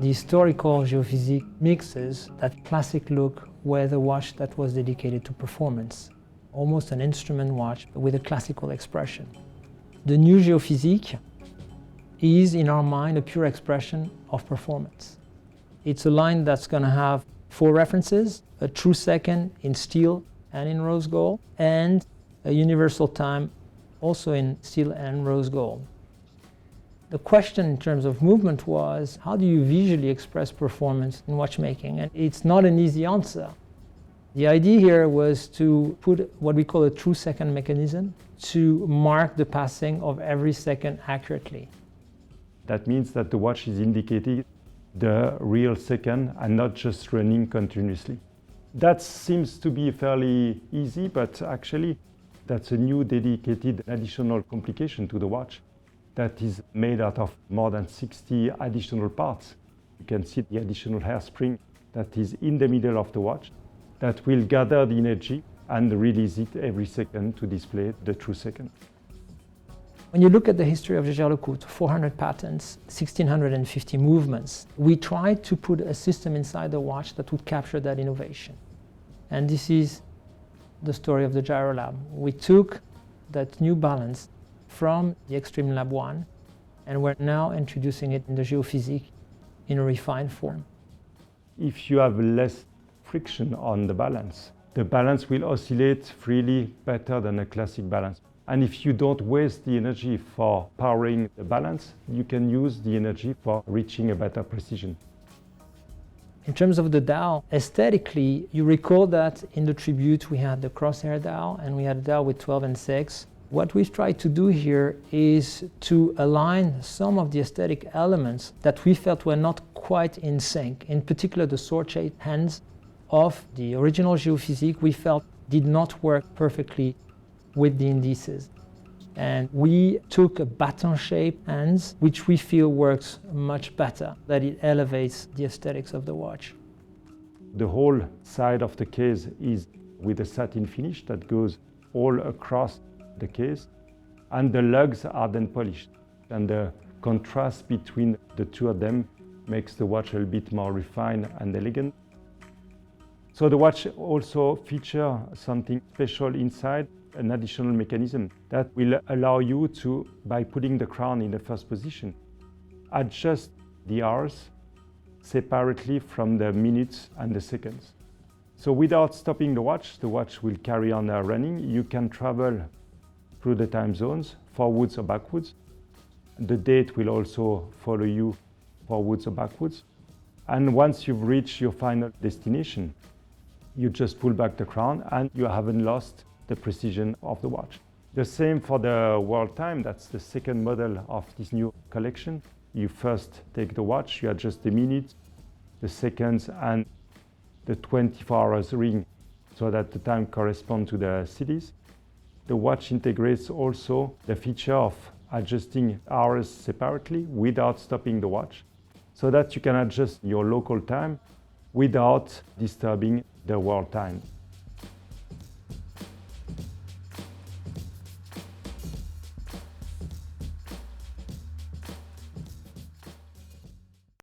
The historical Geophysic mixes that classic look with a watch that was dedicated to performance, almost an instrument watch with a classical expression. The new Geophysic is, in our mind, a pure expression of performance. It's a line that's going to have 4 references, a true second in steel and in rose gold, and a universal time also in steel and rose gold. The question in terms of movement was, how do you visually express performance in watchmaking? And it's not an easy answer. The idea here was to put what we call a true second mechanism to mark the passing of every second accurately. That means that the watch is indicating the real second and not just running continuously. That seems to be fairly easy, but actually that's a new dedicated additional complication to the watch that is made out of more than 60 additional parts. You can see the additional hairspring that is in the middle of the watch that will gather the energy and release it every second to display the true second. When you look at the history of Jaeger-LeCoultre, 400 patents, 1,650 movements, we tried to put a system inside the watch that would capture that innovation. And this is the story of the Gyro Lab. We took that new balance from the Extreme Lab 1, and we're now introducing it in the Geophysic in a refined form. If you have less friction on the balance will oscillate freely better than a classic balance. And if you don't waste the energy for powering the balance, you can use the energy for reaching a better precision. In terms of the dial, aesthetically, you recall that in the tribute we had the crosshair dial and we had a dial with 12 and 6. What we've tried to do here is to align some of the aesthetic elements that we felt were not quite in sync. In particular, the sword-shaped hands of the original Geophysic we felt did not work perfectly with the indices. And we took a baton-shaped hands, which we feel works much better, that it elevates the aesthetics of the watch. The whole side of the case is with a satin finish that goes all across the case, and the lugs are then polished. And the contrast between the two of them makes the watch a little bit more refined and elegant. So the watch also features something special inside, an additional mechanism that will allow you to, by putting the crown in the first position, adjust the hours separately from the minutes and the seconds. So without stopping the watch will carry on running. You can travel through the time zones, forwards or backwards. The date will also follow you forwards or backwards. And once you've reached your final destination, you just pull back the crown and you haven't lost the precision of the watch. The same for the world time. That's the second model of this new collection. You first take the watch, you adjust the minutes, the seconds, and the 24 hours ring so that the time corresponds to the cities. The watch integrates also the feature of adjusting hours separately without stopping the watch, so that you can adjust your local time without disturbing the world time.